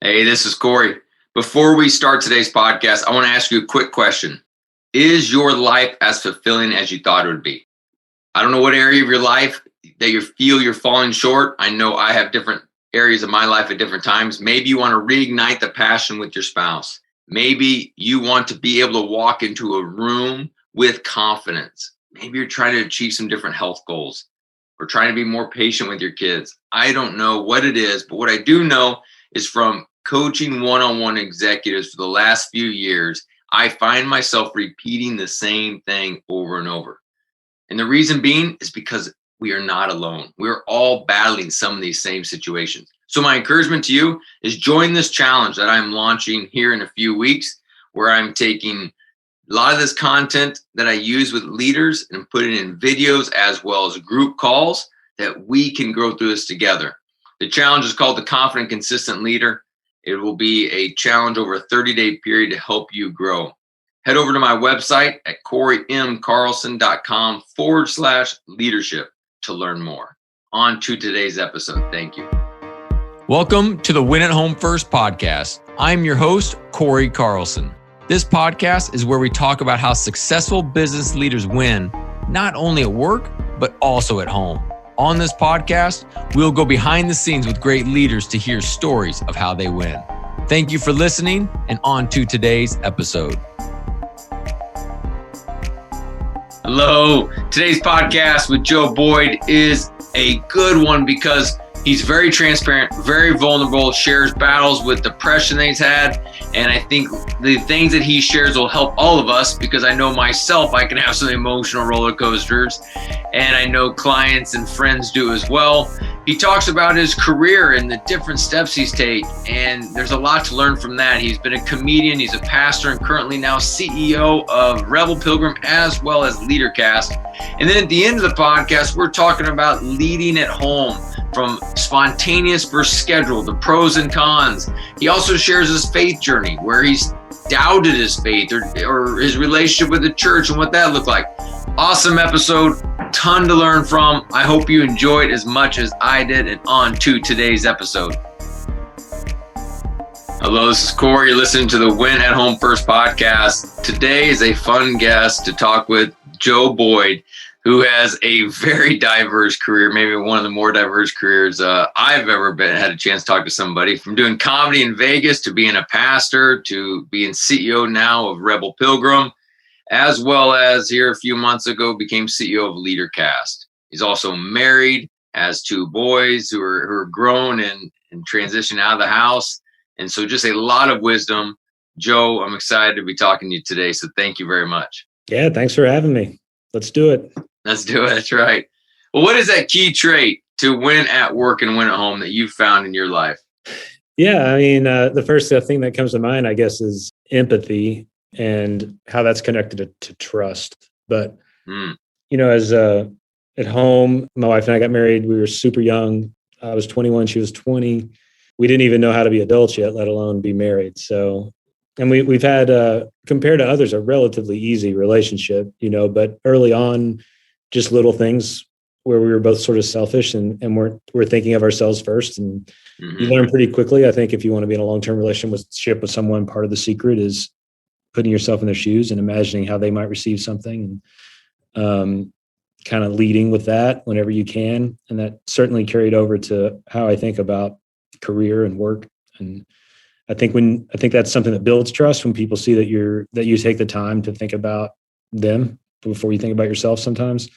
Hey, this is Corey. Before we start today's podcast, I want to ask you a quick question. Is your life as fulfilling as you thought it would be? I don't know what area of your life that you feel you're falling short. I know I have different areas of my life at different times. Maybe you want to reignite the passion with your spouse. Maybe you want to be able to walk into a room with confidence. Maybe you're trying to achieve some different health goals or trying to be more patient with your kids. I don't know what it is, but what I do know is from coaching one-on-one executives for the last few years, I find myself repeating the same thing over and over. And the reason being is because we are not alone. We're all battling some of these same situations. So my encouragement to you is join this challenge that I'm launching here in a few weeks, where I'm taking a lot of this content that I use with leaders and putting in videos as well as group calls that we can grow through this together. The challenge is called the Confident, Consistent Leader. It will be a challenge over a 30-day period to help you grow. Head over to my website at CoreyMCarlson.com/leadership to learn more. On to today's episode. Thank you. Welcome to the Win at Home First podcast. I'm your host, Corey Carlson. This podcast is where we talk about how successful business leaders win, not only at work, but also at home. On this podcast, we'll go behind the scenes with great leaders to hear stories of how they win. Thank you for listening, and on to today's episode. Hello. Today's podcast with Joe Boyd is a good one because he's very transparent, very vulnerable, shares battles with depression that he's had. And I think the things that he shares will help all of us, because I know myself, I can have some emotional roller coasters, and I know clients and friends do as well. He talks about his career and the different steps he's taken, and there's a lot to learn from that. He's been a comedian, he's a pastor, and currently now CEO of Rebel Pilgrim as well as Leadercast. And then at the end of the podcast, we're talking about leading at home, from spontaneous versus scheduled, the pros and cons. He also shares his faith journey, where he's doubted his faith or his relationship with the church and what that looked like. Awesome episode, ton to learn from. I hope you enjoyed as much as I did, and on to today's episode. Hello, this is Corey. You're listening to the Win at Home First podcast. Today is a fun guest to talk with, Joe Boyd, who has a very diverse career, maybe one of the more diverse careers I've ever had a chance to talk to somebody, from doing comedy in Vegas to being a pastor to being CEO now of Rebel Pilgrim, as well as here a few months ago became CEO of Leadercast. He's also married, has two boys who are grown and transitioned out of the house. And so just a lot of wisdom. Joe, I'm excited to be talking to you today. So thank you very much. Yeah, thanks for having me. Let's do it. Let's do it. That's right. Well, what is that key trait to win at work and win at home that you've found in your life? Yeah, I mean, the first thing that comes to mind, I guess, is empathy and how that's connected to trust. But, as at home, my wife and I got married. We were super young. I was 21. She was 20. We didn't even know how to be adults yet, let alone be married. So, and we've had, compared to others, a relatively easy relationship, but early on, just little things where we were both sort of selfish and we're thinking of ourselves first. And you learn pretty quickly. I think if you want to be in a long-term relationship with someone, part of the secret is putting yourself in their shoes and imagining how they might receive something, and kind of leading with that whenever you can. And that certainly carried over to how I think about career and work. And I think that's something that builds trust, when people see that you take the time to think about them before you think about yourself. Sometimes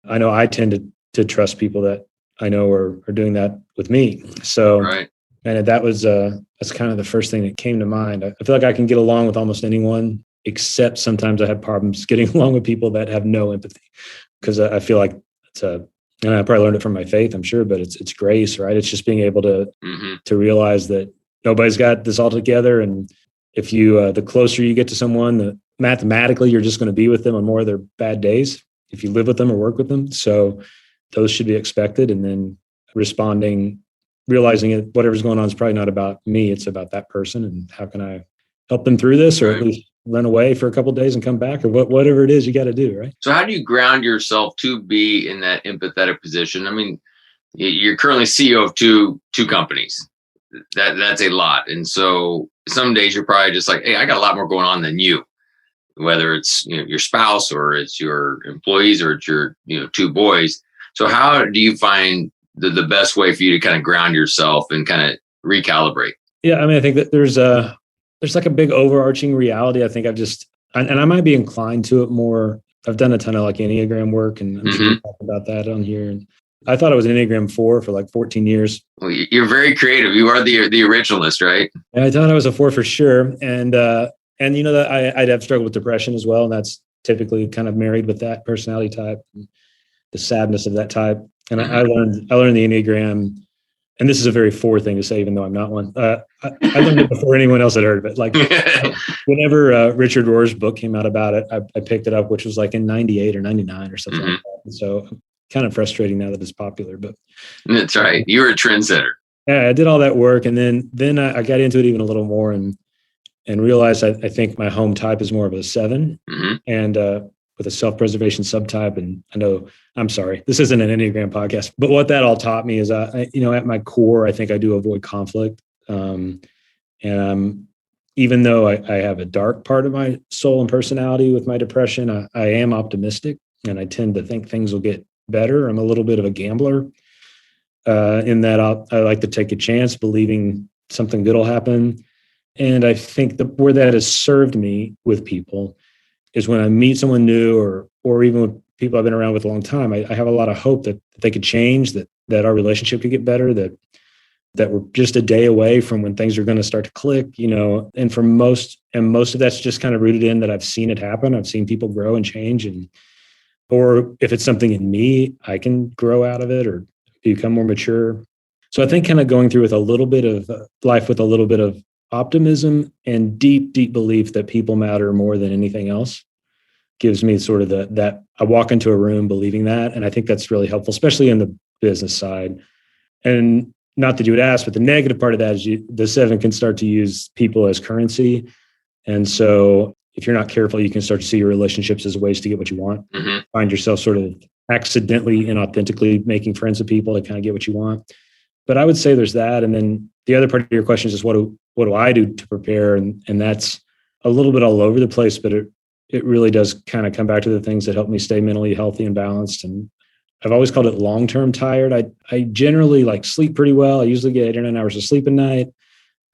I know I tend to trust people that I know are doing that with me. So, right. And that's kind of the first thing that came to mind. I feel like I can get along with almost anyone, except sometimes I have problems getting along with people that have no empathy, because I feel like and I probably learned it from my faith, I'm sure, but it's grace, right? It's just being able to realize that nobody's got this all together. And if you, the closer you get to someone, mathematically, you're just going to be with them on more of their bad days if you live with them or work with them. So those should be expected. And then responding, realizing it, whatever's going on is probably not about me. It's about that person. And how can I help them through this, or at least run away for a couple of days and come back, or whatever it is you got to do, right? So how do you ground yourself to be in that empathetic position? I mean, you're currently CEO of two companies. that's a lot. And so some days you're probably just like, hey, I got a lot more going on than you, whether it's your spouse or it's your employees or it's your two boys. So how do you find the best way for you to kind of ground yourself and kind of recalibrate? Yeah, I mean, I think that there's like a big overarching reality. I think and I might be inclined to it more. I've done a ton of like Enneagram work, and I'm sure we talk about that on here. And I thought I was an Enneagram 4 for like 14 years. Well, you're very creative. You are the originalist, right? And I thought I was a 4 for sure. And that I'd have struggled with depression as well. And that's typically kind of married with that personality type, and the sadness of that type. And I learned the Enneagram, and this is a very 4 thing to say, even though I'm not one. I learned it before anyone else had heard of it. Like whenever Richard Rohr's book came out about it, I picked it up, which was like in 98 or 99 or something like that. And so kind of frustrating now that it's popular, but that's right. You were a trendsetter. Yeah, I did all that work, and then I got into it even a little more, and realized I think my home type is more of a 7, and with a self-preservation subtype. And I'm sorry, this isn't an Enneagram podcast, but what that all taught me is, at my core, I think I do avoid conflict, and even though I have a dark part of my soul and personality with my depression, I am optimistic, and I tend to think things will get better. I'm a little bit of a gambler, in that I like to take a chance, believing something good will happen. And I think where that has served me with people is when I meet someone new, or even with people I've been around with a long time, I have a lot of hope that they could change, that our relationship could get better, that we're just a day away from when things are going to start to click, and for most of that's just kind of rooted in that I've seen it happen. I've seen people grow and change, or if it's something in me, I can grow out of it or become more mature. So I think kind of going through with a little bit of life with a little bit of optimism and deep, deep belief that people matter more than anything else gives me sort of that I walk into a room believing that. And I think that's really helpful, especially in the business side. And not that you would ask, but the negative part of that is the 7 can start to use people as currency. And so if you're not careful, you can start to see your relationships as ways to get what you want. Find yourself sort of accidentally and authentically making friends with people to kind of get what you want. But I would say there's that. And then the other part of your question is just what do I do to prepare? And that's a little bit all over the place, but it really does kind of come back to the things that help me stay mentally healthy and balanced. And I've always called it long-term tired. I generally like sleep pretty well. I usually get 8 or 9 hours of sleep a night.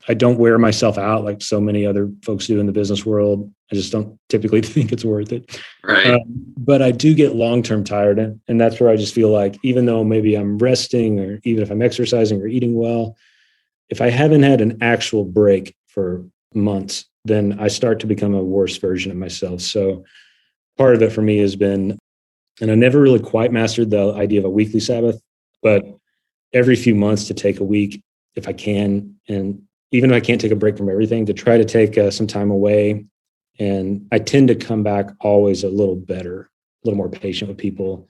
I don't wear myself out like so many other folks do in the business world. I just don't typically think it's worth it. Right. But I do get long-term tired. And that's where I just feel like, even though maybe I'm resting, or even if I'm exercising or eating well, if I haven't had an actual break for months, then I start to become a worse version of myself. So part of it for me has been, and I never really quite mastered the idea of a weekly Sabbath, but every few months to take a week if I can. And even if I can't take a break from everything, to try to take some time away. And I tend to come back always a little better, a little more patient with people.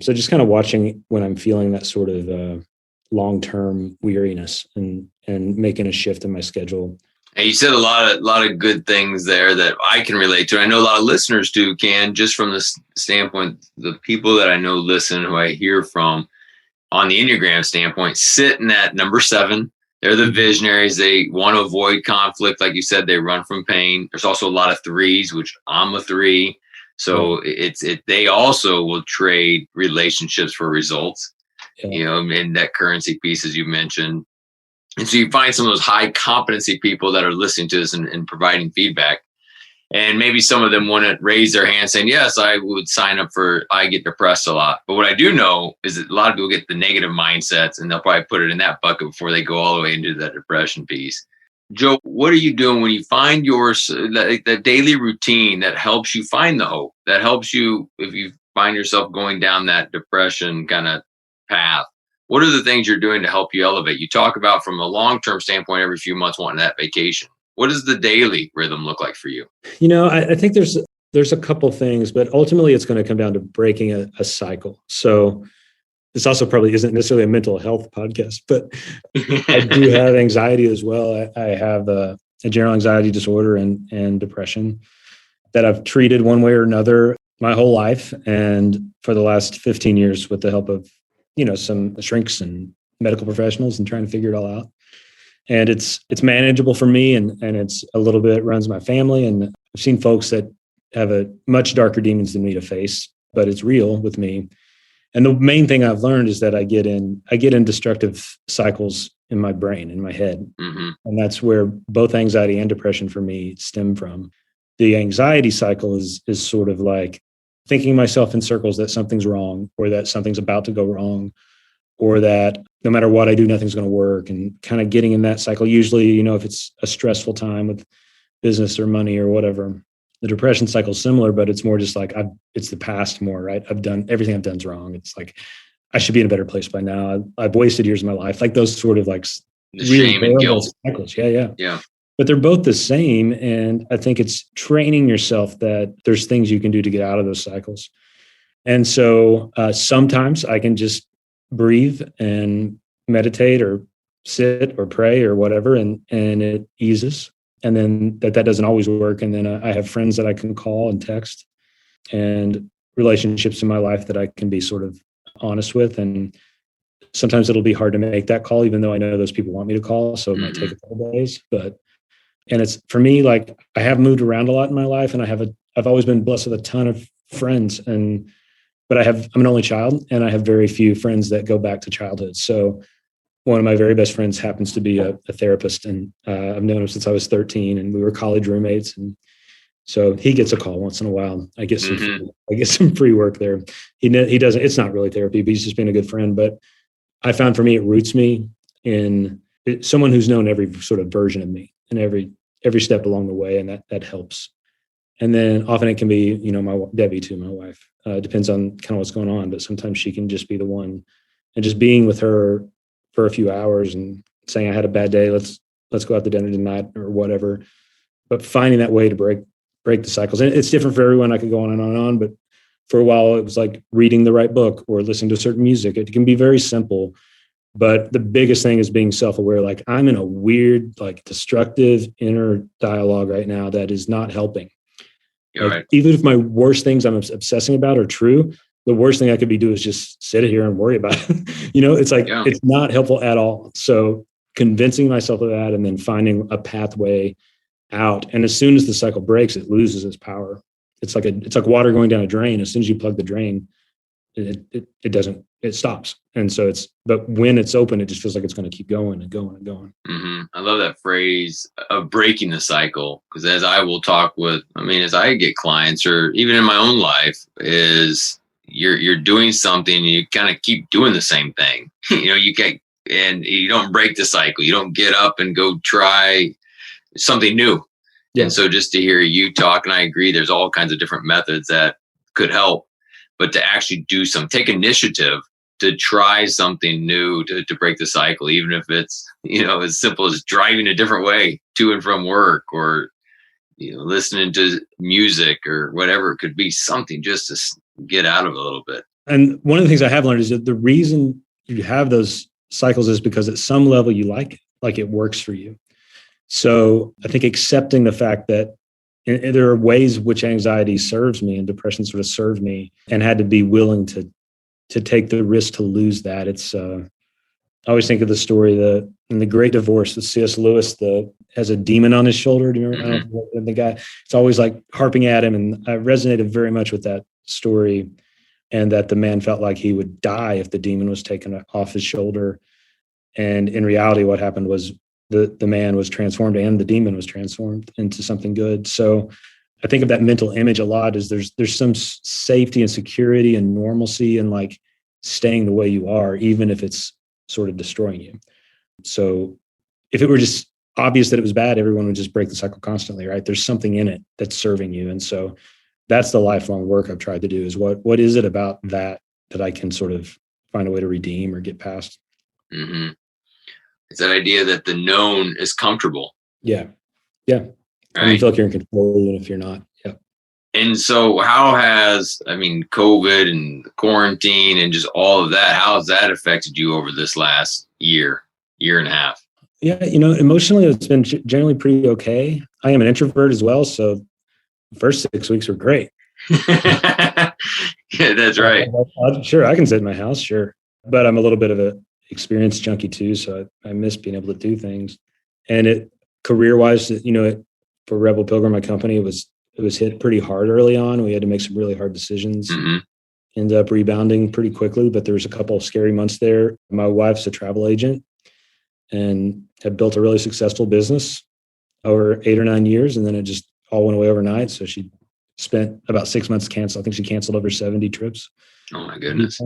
So just kind of watching when I'm feeling that sort of long-term weariness and making a shift in my schedule. And you said a lot of good things there that I can relate to. I know a lot of listeners can, just from the standpoint, the people that I know listen, who I hear from on the Enneagram standpoint, sit in that number 7. They're the visionaries. They want to avoid conflict. Like you said, they run from pain. There's also a lot of 3s, which I'm a 3. So they also will trade relationships for results, and that currency piece, as you mentioned. And so you find some of those high competency people that are listening to this and providing feedback. And maybe some of them want to raise their hand saying, yes, I would sign up I get depressed a lot. But what I do know is that a lot of people get the negative mindsets, and they'll probably put it in that bucket before they go all the way into that depression piece. Joe, what are you doing when you find that daily routine that helps you find the hope, that helps you if you find yourself going down that depression kind of path? What are the things you're doing to help you elevate? You talk about from a long-term standpoint, every few months wanting that vacation. What does the daily rhythm look like for you? I think there's a couple things, but ultimately it's going to come down to breaking a cycle. So this also probably isn't necessarily a mental health podcast, but I do have anxiety as well. I have a general anxiety disorder and depression that I've treated one way or another my whole life. And for the last 15 years with the help of, some shrinks and medical professionals and trying to figure it all out. and it's manageable for me, and it's a little bit runs my family. And I've seen folks that have a much darker demons than me to face, but it's real with me. And the main thing I've learned is that I get in destructive cycles in my brain, in my head. Mm-hmm. And that's where both anxiety and depression for me stem from. The anxiety cycle is sort of like thinking myself in circles that something's wrong, or that something's about to go wrong, or that no matter what I do, nothing's going to work, and kind of getting in that cycle. Usually, if it's a stressful time with business or money or whatever. The depression cycle is similar, but it's more just like it's the past more, right? I've done everything I've done's wrong. It's like I should be in a better place by now. I've wasted years of my life. Like those sort of like the shame and guilt cycles. Yeah. But they're both the same, and I think it's training yourself that there's things you can do to get out of those cycles. And so sometimes I can just breathe and meditate or sit or pray or whatever, and it eases. And then that doesn't always work. And then I have friends that I can call and text, and relationships in my life that I can be sort of honest with. And sometimes it'll be hard to make that call, even though I know those people want me to call. So it might take a couple days. And it's for me, like I have moved around a lot in my life, and I've always been blessed with a ton of friends. But I'm an only child, and I have very few friends that go back to childhood. So one of my very best friends happens to be a therapist, and I've known him since I was 13, and we were college roommates. And so he gets a call once in a while. I get some free work there. He doesn't. It's not really therapy, but he's just being a good friend. But I found for me, it roots me in someone who's known every sort of version of me and every step along the way, and that helps. And then often it can be, my Debbie too, my wife. Depends on kind of what's going on, but sometimes she can just be the one, and just being with her for a few hours and saying, I had a bad day. Let's go out to dinner tonight or whatever. But finding that way to break the cycles. And it's different for everyone. I could go on and on and on, but for a while it was like reading the right book or listening to certain music. It can be very simple, but the biggest thing is being self-aware. Like I'm in a weird, like destructive inner dialogue right now that is not helping. Like, right. Even if my worst things I'm obsessing about are true, the worst thing I could be doing is just sit here and worry about it. It's like, It's not helpful at all. So convincing myself of that, and then finding a pathway out. And as soon as the cycle breaks, it loses its power. It's like water going down a drain. As soon as you plug the drain, it stops. And so but when it's open, it just feels like it's going to keep going and going and going. Mm-hmm. I love that phrase of breaking the cycle, because as I get clients, or even in my own life, is you're doing something and you kind of keep doing the same thing. And you don't break the cycle. You don't get up and go try something new. Yeah. And so just to hear you talk, and I agree, there's all kinds of different methods that could help, but to actually take initiative to try something new to break the cycle, even if it's, as simple as driving a different way to and from work, or, listening to music or whatever it could be, something just to get out of it a little bit. And one of the things I have learned is that the reason you have those cycles is because at some level you like it works for you. So I think accepting the fact that there are ways which anxiety serves me and depression sort of served me, and had to be willing to take the risk to lose that. It's I always think of the story in The Great Divorce, with C.S. Lewis has a demon on his shoulder. Do you remember? Mm-hmm. I don't know, the guy, it's always like harping at him. And I resonated very much with that story, and that the man felt like he would die if the demon was taken off his shoulder. And in reality, what happened was the man was transformed, and the demon was transformed into something good. So I think of that mental image a lot, is there's some safety and security and normalcy in like staying the way you are, even if it's sort of destroying you. So if it were just obvious that it was bad, everyone would just break the cycle constantly, right? There's something in it that's serving you. And so that's the lifelong work I've tried to do, is what is it about that I can sort of find a way to redeem or get past? Mm-hmm. It's that idea that the known is comfortable. Yeah. Right? And you feel like you're in control, even if you're not. Yeah. And so how has, COVID and quarantine and just all of that, how has that affected you over this last year and a half? Yeah. Emotionally, it's been generally pretty okay. I am an introvert as well. So the first 6 weeks were great. Yeah, that's right. Sure. I can sit in my house. Sure. But I'm a little bit of a experience junkie too. So I miss being able to do things. And it career-wise, for Rebel Pilgrim, my company, it was hit pretty hard early on. We had to make some really hard decisions. Mm-hmm. Ended up rebounding pretty quickly, but there was a couple of scary months there. My wife's a travel agent and had built a really successful business over 8 or 9 years, and then it just all went away overnight. So she spent about 6 months canceled. I think she canceled over 70 trips. Oh my goodness.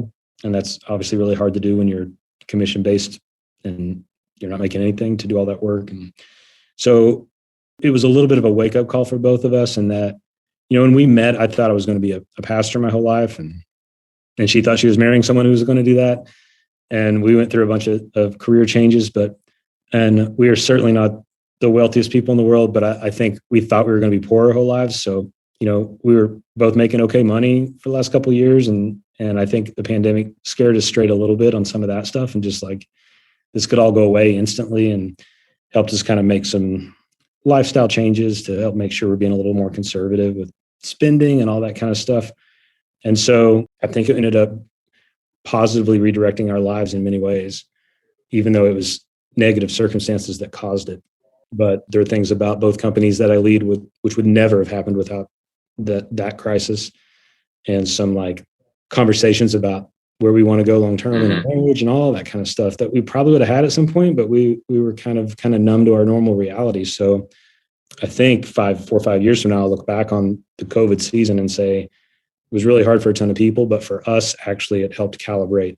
And that's obviously really hard to do when you're commission-based and you're not making anything to do all that work. And so it was a little bit of a wake-up call for both of us. And that, when we met, I thought I was going to be a pastor my whole life. And she thought she was marrying someone who was going to do that. And we went through a bunch of career changes, and we are certainly not the wealthiest people in the world, but I think we thought we were going to be poor our whole lives. So, we were both making okay money for the last couple of years. And I think the pandemic scared us straight a little bit on some of that stuff, and just like, this could all go away instantly, and helped us kind of make some lifestyle changes to help make sure we're being a little more conservative with spending and all that kind of stuff. And so I think it ended up positively redirecting our lives in many ways, even though it was negative circumstances that caused it. But there are things about both companies that I lead with, which would never have happened without that crisis, and some like conversations about where we want to go long term in our marriage and all that kind of stuff that we probably would have had at some point, but we were kind of numb to our normal reality. So I think 4 or 5 years from now, I'll look back on the COVID season and say it was really hard for a ton of people, but for us, actually, it helped calibrate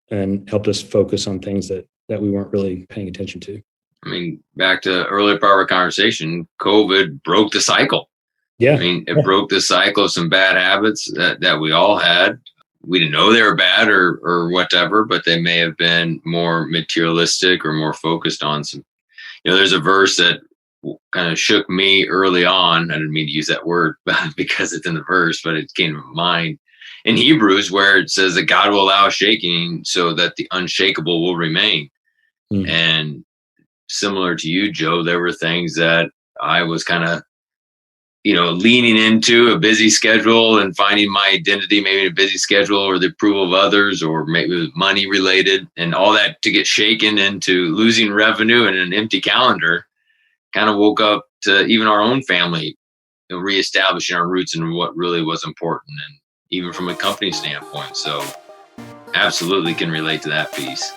and helped us focus on things that we weren't really paying attention to. I mean, back to earlier part of our conversation, COVID broke the cycle. Yeah. I mean, it broke the cycle of some bad habits that we all had. We didn't know they were bad or whatever, but they may have been more materialistic or more focused on some, there's a verse that kind of shook me early on. I didn't mean to use that word because it's in the verse, but it came to mind in Hebrews, where it says that God will allow shaking so that the unshakable will remain. And similar to you, Joe, there were things that I was kind of, leaning into a busy schedule and finding my identity, maybe in a busy schedule or the approval of others, or maybe it was money related, and all that to get shaken into losing revenue and an empty calendar. Kind of woke up to even our own family, reestablishing our roots and what really was important, and even from a company standpoint. So absolutely can relate to that piece.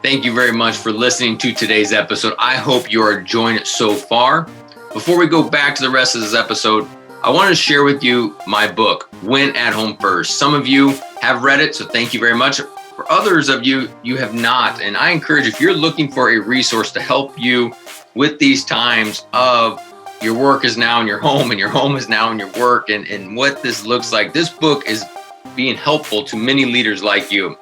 Thank you very much for listening to today's episode. I hope you are enjoying it so far. Before we go back to the rest of this episode, I want to share with you my book, Win at Home First. Some of you have read it, so thank you very much. For others of you, you have not. And I encourage, if you're looking for a resource to help you with these times of your work is now in your home and your home is now in your work, and what this looks like, this book is being helpful to many leaders like you.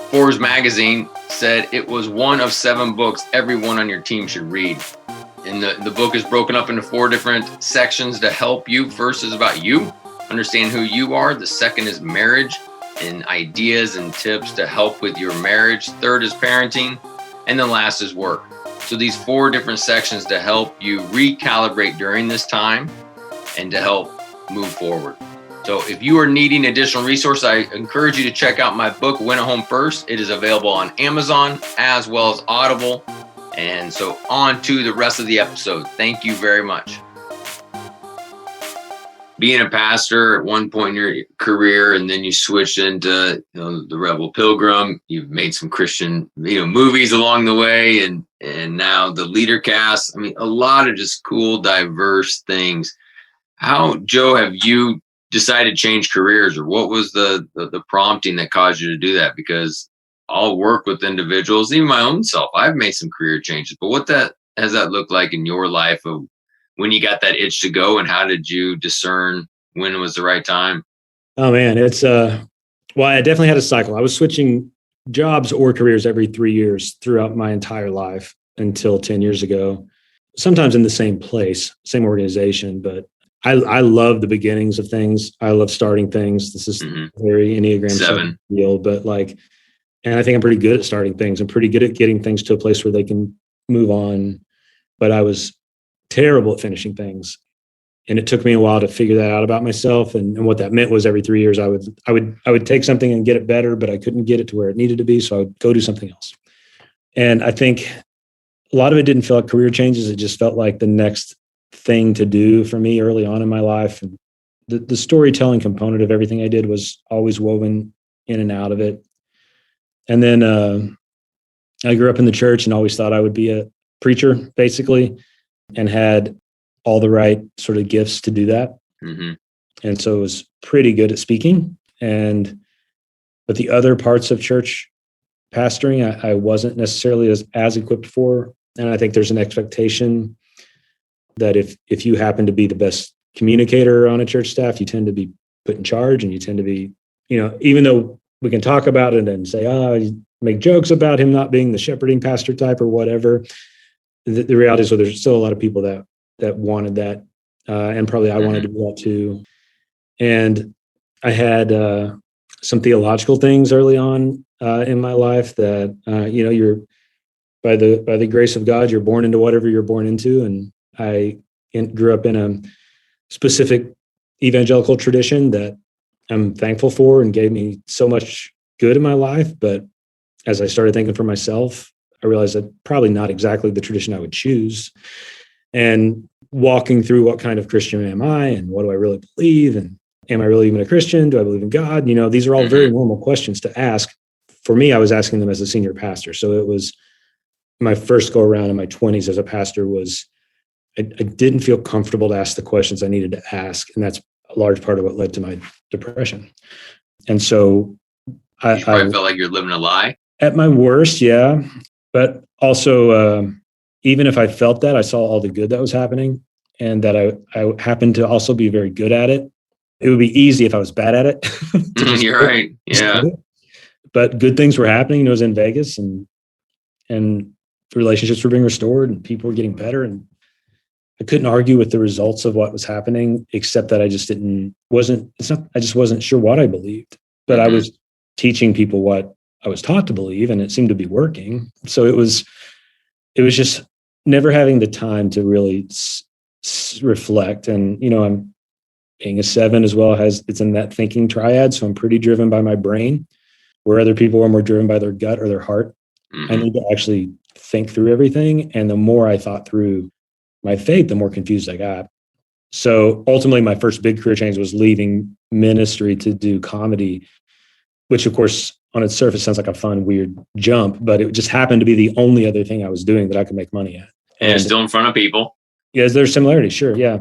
Forbes magazine said it was one of 7 books everyone on your team should read. And the book is broken up into 4 different sections to help you. First is about you, understand who you are. The second is marriage and ideas and tips to help with your marriage. Third is parenting. And then last is work. So these 4 different sections to help you recalibrate during this time and to help move forward. So if you are needing additional resources, I encourage you to check out my book, Win at Home First. It is available on Amazon as well as Audible. And so on to the rest of the episode. Thank you very much. Being a pastor at one point in your career, and then you switched into the Rebel Pilgrim. You've made some Christian movies along the way, and now the Leadercast. I mean, a lot of just cool, diverse things. How, Joe, have you decided to change careers, or what was the prompting that caused you to do that? Because I'll work with individuals, even my own self. I've made some career changes, but what has that looked like in your life of when you got that itch to go, and how did you discern when it was the right time? Oh man, it's well, I definitely had a cycle. I was switching jobs or careers every 3 years throughout my entire life until 10 years ago, sometimes in the same place, same organization, but I love the beginnings of things. I love starting things. This is very Enneagram 7 deal, but and I think I'm pretty good at starting things. I'm pretty good at getting things to a place where they can move on, but I was terrible at finishing things. And it took me a while to figure that out about myself. And what that meant was every 3 years I would take something and get it better, but I couldn't get it to where it needed to be. So I would go do something else. And I think a lot of it didn't feel like career changes. It just felt like the next thing to do for me early on in my life. And the storytelling component of everything I did was always woven in and out of it. And then I grew up in the church and always thought I would be a preacher, basically, and had all the right sort of gifts to do that. Mm-hmm. And so I was pretty good at speaking. But the other parts of church pastoring, I wasn't necessarily as equipped for. And I think there's an expectation that if you happen to be the best communicator on a church staff, you tend to be put in charge, and you tend to be, even though we can talk about it and say, make jokes about him not being the shepherding pastor type or whatever. The reality is, there's still a lot of people that wanted that. And probably I wanted to do that too. And I had some theological things early on in my life that, you're by the grace of God, you're born into whatever you're born into. And I grew up in a specific evangelical tradition that I'm thankful for and gave me so much good in my life. But as I started thinking for myself, I realized that probably not exactly the tradition I would choose. And walking through what kind of Christian am I, and what do I really believe, and am I really even a Christian? Do I believe in God? These are all very normal questions to ask. For me, I was asking them as a senior pastor. So it was my first go around in my 20s as a pastor I didn't feel comfortable to ask the questions I needed to ask. And that's a large part of what led to my depression. And so I felt like you're living a lie. At my worst, yeah. But also, even if I felt that, I saw all the good that was happening, and that I happened to also be very good at it. It would be easy if I was bad at it. You're right. Yeah. But good things were happening. I was in Vegas, and relationships were being restored, and people were getting better. And I couldn't argue with the results of what was happening, except that I just wasn't sure what I believed, but I was teaching people what I was taught to believe, and it seemed to be working. So it was just never having the time to really reflect. And, I'm being a 7 as well, it's in that thinking triad. So I'm pretty driven by my brain, where other people are more driven by their gut or their heart. I need to actually think through everything. And the more I thought through my faith, the more confused I got. So ultimately, my first big career change was leaving ministry to do comedy, which of course on its surface sounds like a fun, weird jump, but it just happened to be the only other thing I was doing that I could make money at. And still in front of people. Yeah, there's similarities, sure, yeah.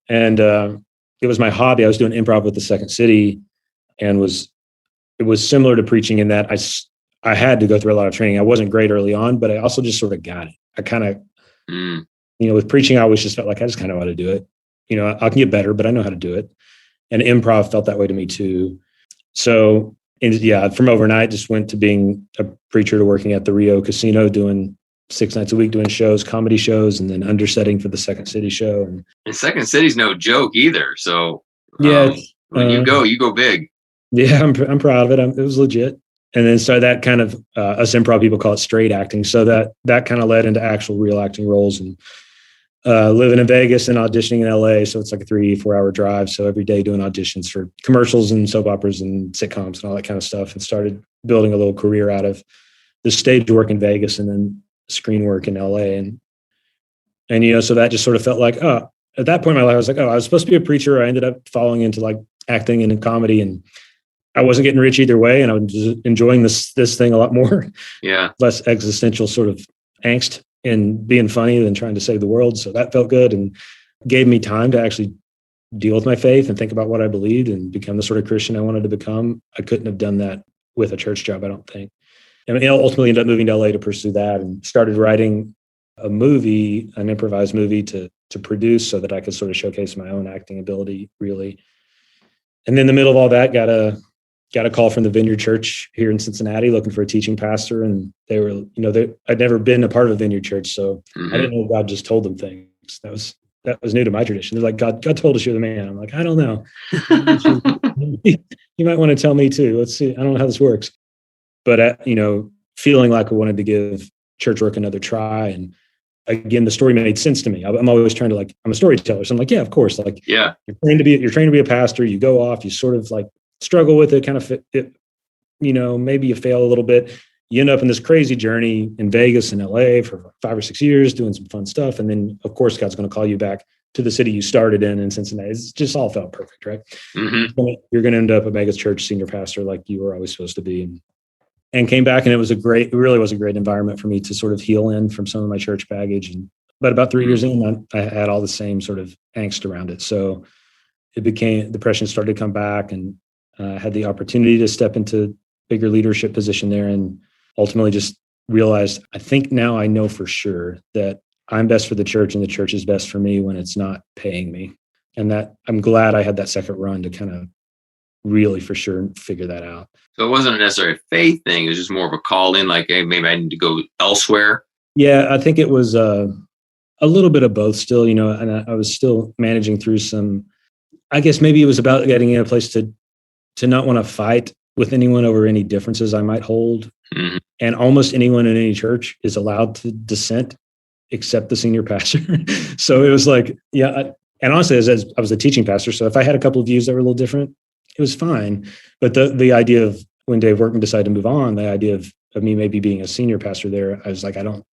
And it was my hobby. I was doing improv with the Second City, and it was similar to preaching in that I had to go through a lot of training. I wasn't great early on, but I also just sort of got it. I kind of, with preaching, I always just felt like I just kind of know how to do it. I can get better, but I know how to do it. And improv felt that way to me too. So, from overnight, just went to being a preacher to working at the Rio Casino, doing 6 nights a week, doing shows, comedy shows, and then undersetting for the Second City show. And Second City's no joke either. So when you go big. Yeah, I'm proud of it. It was legit. And then so that kind of us improv people call it straight acting. So that kind of led into actual real acting roles, and living in Vegas and auditioning in LA. So it's like a 3-4 hour drive. So every day doing auditions for commercials and soap operas and sitcoms and all that kind of stuff, and started building a little career out of the stage work in Vegas and then screen work in LA. And so that just sort of felt like, at that point in my life, I was like, I was supposed to be a preacher. I ended up falling into like acting and comedy, and I wasn't getting rich either way. And I was just enjoying this thing a lot more. Yeah. Less existential sort of angst and being funny than trying to save the world. So that felt good and gave me time to actually deal with my faith and think about what I believed and become the sort of Christian I wanted to become. I couldn't have done that with a church job, I don't think. And ultimately ended up moving to LA to pursue that, and started writing a movie, an improvised movie to produce, so that I could sort of showcase my own acting ability, really. And then in the middle of all that, got a call from the Vineyard Church here in Cincinnati looking for a teaching pastor. And they were, I'd never been a part of a Vineyard Church, so I didn't know God just told them things. That was new to my tradition. They're like, God told us you're the man. I'm like, I don't know. You might want to tell me too. Let's see. I don't know how this works. But, feeling like I wanted to give church work another try. And again, the story made sense to me. I'm always trying to I'm a storyteller. So I'm like, yeah, of course. Like, yeah, you're trained to be a pastor. You go off, you sort of like struggle with it, kind of, maybe you fail a little bit. you end up in this crazy journey in Vegas and LA for 5 or 6 years doing some fun stuff. And then, of course, God's going to call you back to the city you started in Cincinnati. It's just all felt perfect, right? Mm-hmm. You're going to end up a mega church senior pastor like you were always supposed to be. And came back, and it really was a great environment for me to sort of heal in from some of my church baggage. But about 3 years in, I had all the same sort of angst around it. So depression started to come back, and had the opportunity to step into bigger leadership position there, and ultimately just realized, I think now I know for sure that I'm best for the church and the church is best for me when it's not paying me. And that I'm glad I had that second run to kind of really for sure figure that out. So it wasn't necessarily a faith thing. It was just more of a call in, like, hey, maybe I need to go elsewhere. Yeah, I think it was a little bit of both still, and I was still managing through some, I guess maybe it was about getting in a place to not want to fight with anyone over any differences I might hold. Mm-hmm. And almost anyone in any church is allowed to dissent except the senior pastor. So it was like, and honestly, as I was a teaching pastor, so if I had a couple of views that were a little different, it was fine. But the idea of when Dave Workman decided to move on, the idea of me maybe being a senior pastor there, I was like, it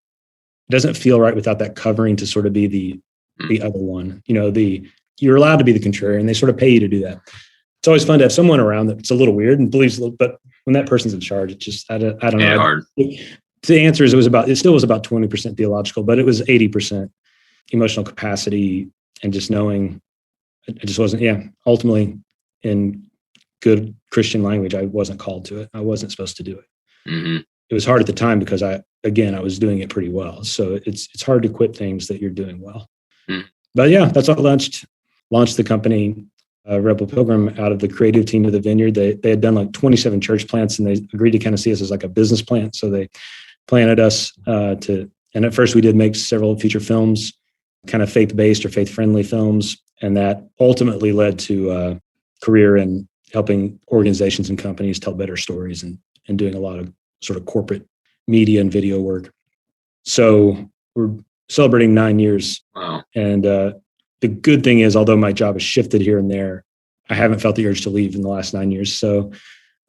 doesn't feel right without that covering to sort of be the other one. You're allowed to be the contrarian. They sort of pay you to do that. It's always fun to have someone around that's a little weird and believes a little, but when that person's in charge, it just, I don't know. Hard. The answer is it still was about 20% theological, but it was 80% emotional capacity and just knowing it just wasn't, ultimately in good Christian language, I wasn't called to it. I wasn't supposed to do it. Mm-hmm. It was hard at the time because I was doing it pretty well. So it's hard to quit things that you're doing well. Mm. But that's what launched the company, Rebel Pilgrim, out of the creative team of the Vineyard. They had done like 27 church plants, and they agreed to kind of see us as like a business plant. So they planted us and at first we did make several feature films, kind of faith-based or faith-friendly films. And that ultimately led to a career in helping organizations and companies tell better stories and doing a lot of sort of corporate media and video work. So we're celebrating 9 years. Wow. And the good thing is, although my job has shifted here and there, I haven't felt the urge to leave in the last 9 years. So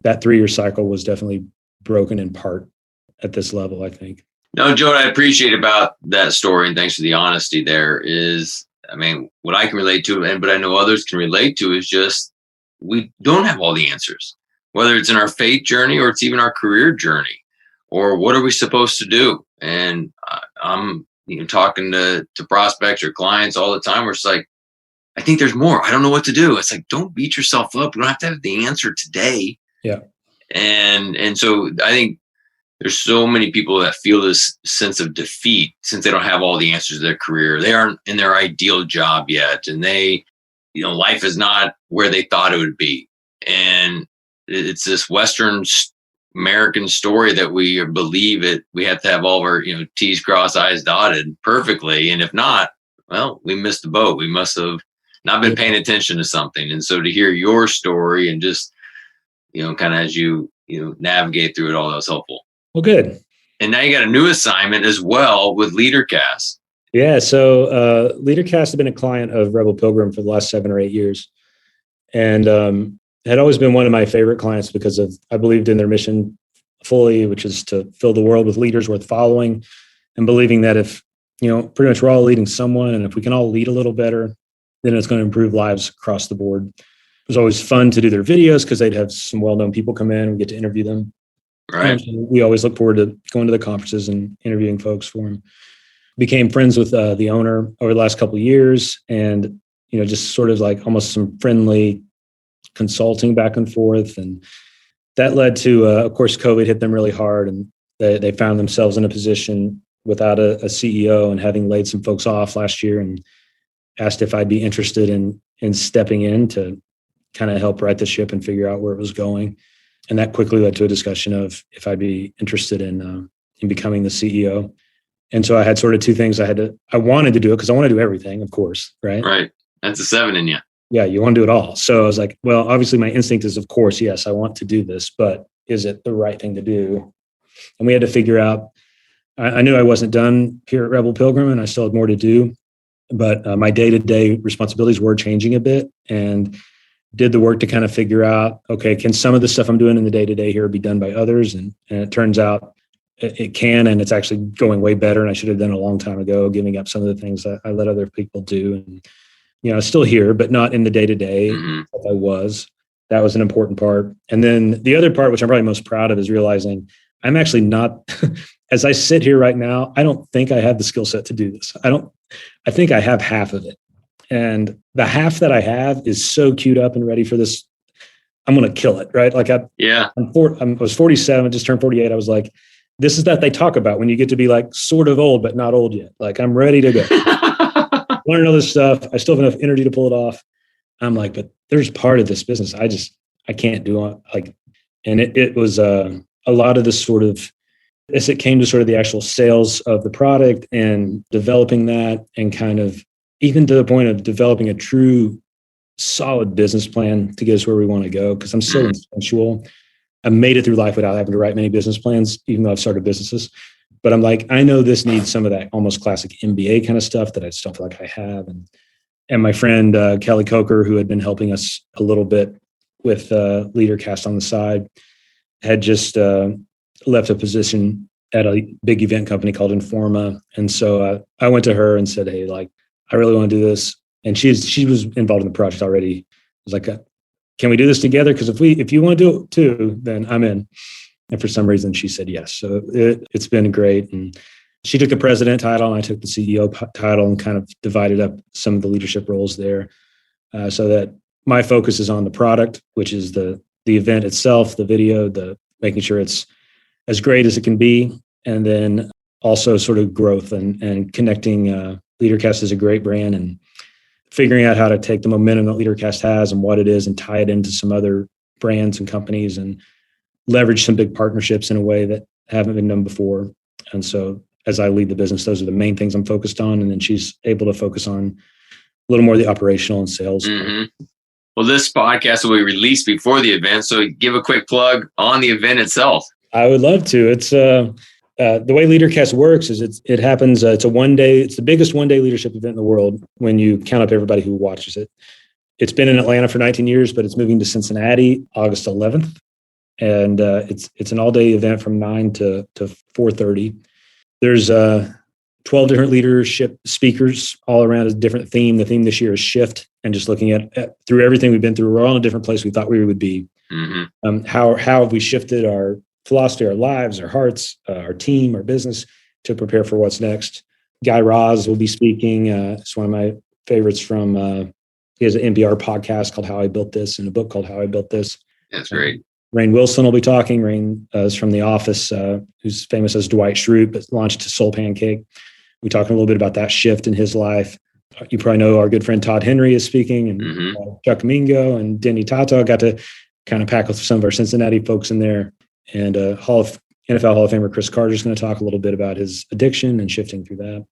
that 3-year cycle was definitely broken in part at this level, I think. No, Joe, what I appreciate about that story, and thanks for the honesty there, is, what I can relate to, but I know others can relate to, is just we don't have all the answers, whether it's in our faith journey or it's even our career journey, or what are we supposed to do? And I'm talking to prospects or clients all the time where it's like, I think there's more. I don't know what to do. It's like, don't beat yourself up. You don't have to have the answer today. Yeah. And so I think there's so many people that feel this sense of defeat since they don't have all the answers to their career. They aren't in their ideal job yet. And they, life is not where they thought it would be. And it's this Western American story that we believe it. We have to have all of our, T's crossed, I's dotted perfectly. And if not, well, we missed the boat. We must have not been paying attention to something. And so to hear your story and just, kind of as you, navigate through it all, that was helpful. Well, good. And now you got a new assignment as well with Leadercast. Yeah. So Leadercast has been a client of Rebel Pilgrim for the last 7 or 8 years. And had always been one of my favorite clients because I believed in their mission fully, which is to fill the world with leaders worth following, and believing that if, pretty much we're all leading someone, and if we can all lead a little better, then it's going to improve lives across the board. It was always fun to do their videos because they'd have some well-known people come in and we get to interview them. Right. We always look forward to going to the conferences and interviewing folks for them. Became friends with the owner over the last couple of years, and just sort of like almost some friendly consulting back and forth, and that led to, of course, COVID hit them really hard, and they found themselves in a position without a CEO and having laid some folks off last year, and asked if I'd be interested in stepping in to kind of help right the ship and figure out where it was going. And that quickly led to a discussion of if I'd be interested in becoming the CEO. And so I had sort of two things. I wanted to do it because I want to do everything, of course, right? Right. That's a 7 in you. Yeah, you want to do it all. So I was like, well, obviously my instinct is, of course, yes, I want to do this, but is it the right thing to do? And we had to figure out, I knew I wasn't done here at Rebel Pilgrim and I still had more to do, but my day-to-day responsibilities were changing a bit, and did the work to kind of figure out, okay, can some of the stuff I'm doing in the day-to-day here be done by others? And it turns out it can, and it's actually going way better. And I should have done a long time ago, giving up some of the things that I let other people do. And, still here, but not in the day-to-day like I was. That was an important part. And then the other part, which I'm probably most proud of, is realizing I'm actually not, as I sit here right now, I don't think I have the skill set to do this. I think I have half of it. And the half that I have is so queued up and ready for this. I'm going to kill it, right? Like I was 47, just turned 48. I was like, this is that they talk about when you get to be like sort of old, but not old yet. Like I'm ready to go. Learn all this stuff. I still have enough energy to pull it off. I'm like, but there's part of this business I can't do it. Like, and it was a lot of this sort of, as it came to sort of the actual sales of the product and developing that, and kind of even to the point of developing a true solid business plan to get us where we want to go. Because I'm so instinctual. I made it through life without having to write many business plans, even though I've started businesses. But I'm like, I know this needs some of that almost classic MBA kind of stuff that I just don't feel like I have. And my friend, Kelly Coker, who had been helping us a little bit with Leadercast on the side, had just left a position at a big event company called Informa. And so I went to her and said, hey, like, I really want to do this. And she was involved in the project already. I was like, can we do this together? Because if you want to do it too, then I'm in. And for some reason, she said yes. So it's been great. And she took the president title, and I took the CEO title, and kind of divided up some of the leadership roles there, so that my focus is on the product, which is the event itself, the video, the making sure it's as great as it can be, and then also sort of growth and connecting. Leadercast is a great brand, and figuring out how to take the momentum that Leadercast has and what it is, and tie it into some other brands and companies, and leverage some big partnerships in a way that haven't been done before. And so as I lead the business, those are the main things I'm focused on. And then she's able to focus on a little more of the operational and sales. Mm-hmm. Well, this podcast will be released before the event. So give a quick plug on the event itself. I would love to. It's the way Leadercast works is it happens. It's the biggest one-day leadership event in the world when you count up everybody who watches it. It's been in Atlanta for 19 years, but it's moving to Cincinnati August 11th. And it's an all-day event from 9 to 4:30. There's 12 different leadership speakers all around a different theme. The theme this year is shift, and just looking at through everything we've been through, we're all in a different place we thought we would be. Mm-hmm. How have we shifted our philosophy, our lives, our hearts, our team, our business to prepare for what's next? Guy Raz will be speaking. It's one of my favorites from, he has an NPR podcast called How I Built This, and a book called How I Built This. That's great. Rainn Wilson will be talking. Rainn is from The Office, who's famous as Dwight Schrute, but launched Soul Pancake. We talk a little bit about that shift in his life. You probably know our good friend Todd Henry is speaking, and Chuck Mingo and Denny Tato. Got to kind of pack with some of our Cincinnati folks in there. And NFL Hall of Famer Chris Carter is going to talk a little bit about his addiction and shifting through that.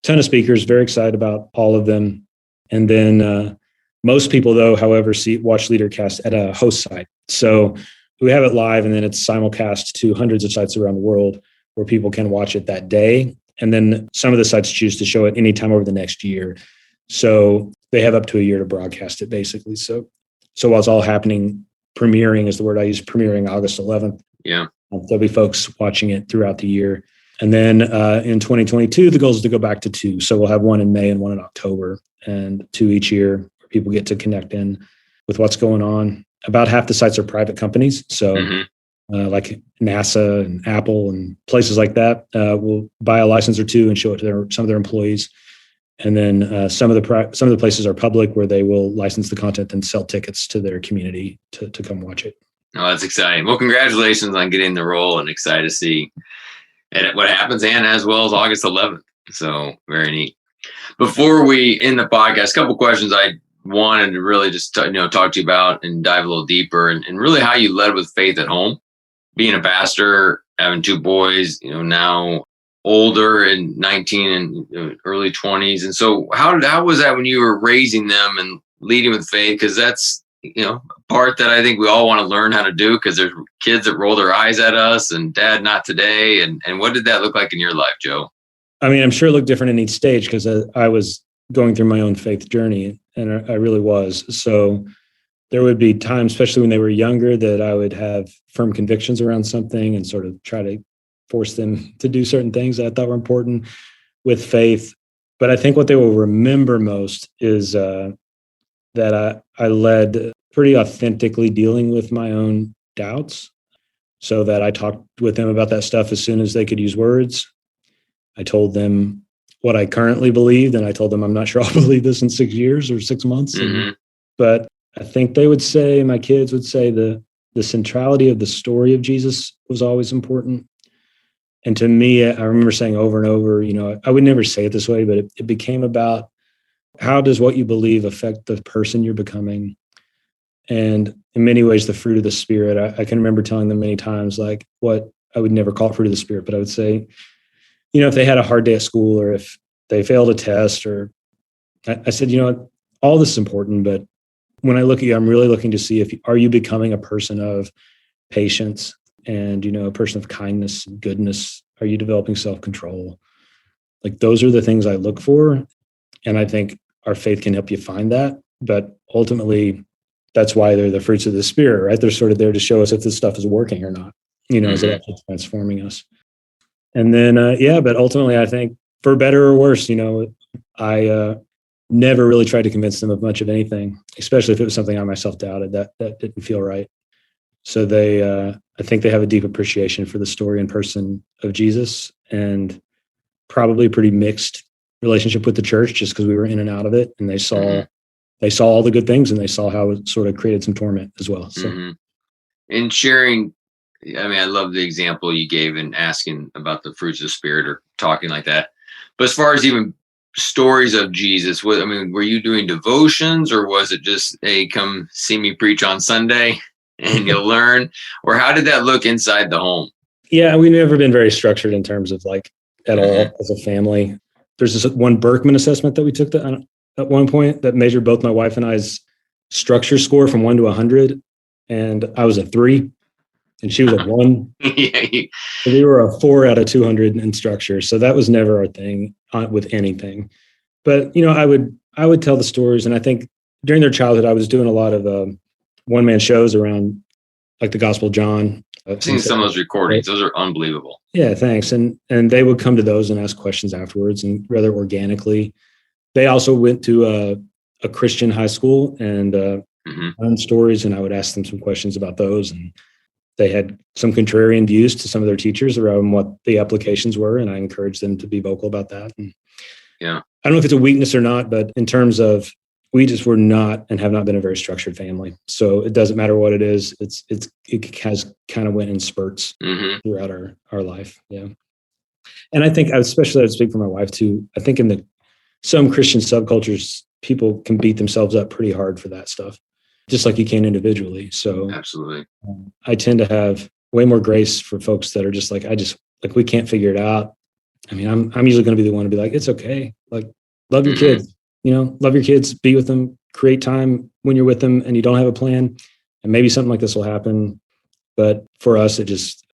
Ton of speakers, very excited about all of them. And then most people, though, however, watch Leadercast at a host site. So we have it live, and then it's simulcast to hundreds of sites around the world where people can watch it that day. And then some of the sites choose to show it anytime over the next year. So they have up to a year to broadcast it, basically. So while it's all happening, premiering is the word I use, premiering August 11th. Yeah. There'll be folks watching it throughout the year. And then in 2022, the goal is to go back to 2. So we'll have one in May and one in October, and 2 each year where people get to connect in with what's going on. About half the sites are private companies. So like NASA and Apple and places like that will buy a license or 2 and show it to some of their employees. And then some of the places are public, where they will license the content and sell tickets to their community to come watch it. Oh, that's exciting. Well, congratulations on getting the role, and excited to see what happens, and as well as August 11th. So very neat. Before we end the podcast, a couple questions I wanted to really just talk to you about and dive a little deeper, and really how you led with faith at home, being a pastor, having 2 boys, now older and 19 and early 20s. And so how was that when you were raising them and leading with faith? Because that's a part that I think we all want to learn how to do, because there's kids that roll their eyes at us and dad, not today. And what did that look like in your life, Joe? I mean, I'm sure it looked different in each stage, because I was going through my own faith journey, and I really was. So there would be times, especially when they were younger, that I would have firm convictions around something and sort of try to force them to do certain things that I thought were important with faith. But I think what they will remember most is that I led pretty authentically dealing with my own doubts, so that I talked with them about that stuff as soon as they could use words. I told them what I currently believed, and I told them I'm not sure I'll believe this in 6 years or 6 months. Mm-hmm. But I think they would say, my kids would say, the centrality of the story of Jesus was always important. And to me, I remember saying over and over, I would never say it this way, but it became about, how does what you believe affect the person you're becoming? And in many ways, the fruit of the Spirit, I can remember telling them many times, like, what I would never call it fruit of the Spirit, but I would say, if they had a hard day at school, or if they failed a test, or I said, all this is important, but when I look at you, I'm really looking to see, are you becoming a person of patience and, a person of kindness and goodness? Are you developing self-control? Like, those are the things I look for. And I think our faith can help you find that. But ultimately, that's why they're the fruits of the Spirit, right? They're sort of there to show us if this stuff is working or not, is it actually transforming us? And then, but ultimately, I think for better or worse, I never really tried to convince them of much of anything, especially if it was something I myself doubted that didn't feel right. So I think they have a deep appreciation for the story and person of Jesus, and probably a pretty mixed relationship with the church, just because we were in and out of it, and they saw all the good things, and they saw how it sort of created some torment as well. So, in sharing, I love the example you gave in asking about the fruits of the Spirit or talking like that. But as far as even stories of Jesus, were you doing devotions, or was it just, hey, come see me preach on Sunday and you'll learn? Or how did that look inside the home? Yeah, we've never been very structured in terms of at all as a family. There's this one Berkman assessment that we took at one point that measured both my wife and I's structure score from 1 to 100. And I was a 3 and she was a 1. So we were a 4 out of 200 in structure. So that was never our thing with anything. But, I would tell the stories. And I think during their childhood, I was doing a lot of one-man shows around like the Gospel of John. I've seen some of those recordings. Those are unbelievable. Yeah, thanks. And they would come to those and ask questions afterwards, and rather organically. They also went to a Christian high school and learned stories, and I would ask them some questions about those. And they had some contrarian views to some of their teachers around what the applications were, and I encouraged them to be vocal about that. And I don't know if it's a weakness or not, but in terms of, we just were not and have not been a very structured family. So it doesn't matter what it is. It has kind of went in spurts throughout our life. Yeah. And I think, especially I would speak for my wife too, I think in some Christian subcultures, people can beat themselves up pretty hard for that stuff, just like you can individually. So absolutely. I tend to have way more grace for folks that are just like, we can't figure it out. I'm usually going to be the one to be like, it's okay. Like, love your kids. Love your kids, be with them, create time when you're with them and you don't have a plan. And maybe something like this will happen. But for us,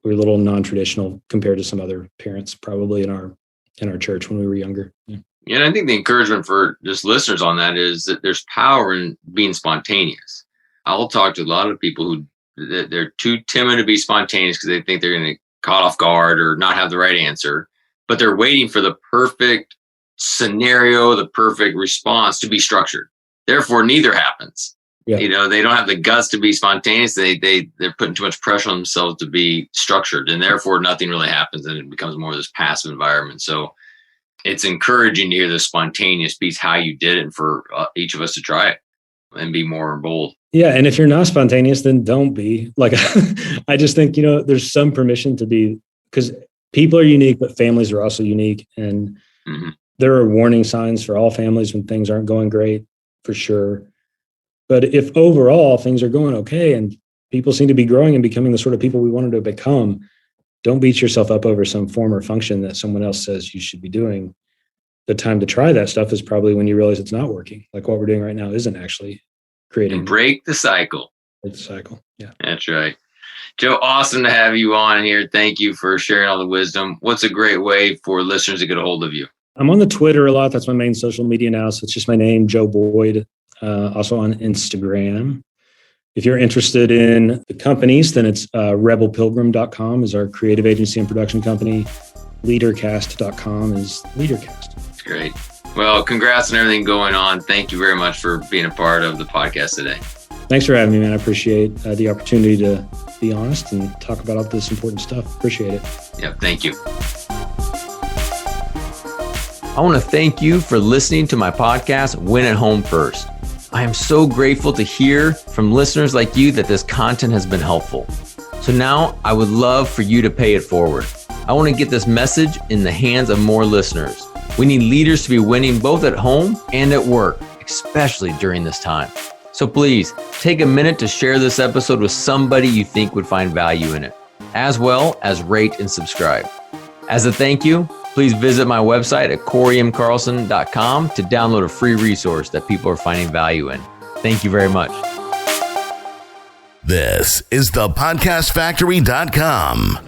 we're a little non-traditional compared to some other parents probably in our church when we were younger. Yeah. And I think the encouragement for just listeners on that is that there's power in being spontaneous. I'll talk to a lot of people who they're too timid to be spontaneous because they think they're going to get caught off guard or not have the right answer, but they're waiting for the perfect scenario, the perfect response to be structured. Therefore, neither happens. Yeah. They don't have the guts to be spontaneous. They're putting too much pressure on themselves to be structured, and therefore nothing really happens, and it becomes more of this passive environment. So it's encouraging to hear the spontaneous piece, how you did it, and for each of us to try it and be more bold. Yeah, and if you're not spontaneous, then don't be. Like, I just think, there's some permission to be, because people are unique, but families are also unique, and there are warning signs for all families when things aren't going great, for sure. But if overall things are going okay and people seem to be growing and becoming the sort of people we wanted to become, don't beat yourself up over some form or function that someone else says you should be doing. The time to try that stuff is probably when you realize it's not working. Like what we're doing right now isn't actually creating. And break the cycle. Break the cycle. Yeah. That's right. Joe, awesome to have you on here. Thank you for sharing all the wisdom. What's a great way for listeners to get a hold of you? I'm on the Twitter a lot. That's my main social media now. So it's just my name, Joe Boyd. Also on Instagram. If you're interested in the companies, then it's rebelpilgrim.com is our creative agency and production company. Leadercast.com is Leadercast. Great. Well, congrats on everything going on. Thank you very much for being a part of the podcast today. Thanks for having me, man. I appreciate the opportunity to be honest and talk about all this important stuff. Appreciate it. Yeah, thank you. I want to thank you for listening to my podcast, Win at Home First. I am so grateful to hear from listeners like you that this content has been helpful. So now I would love for you to pay it forward. I want to get this message in the hands of more listeners. We need leaders to be winning both at home and at work, especially during this time. So please take a minute to share this episode with somebody you think would find value in it, as well as rate and subscribe. As a thank you, please visit my website at corymcarlson.com to download a free resource that people are finding value in. Thank you very much. This is thepodcastfactory.com.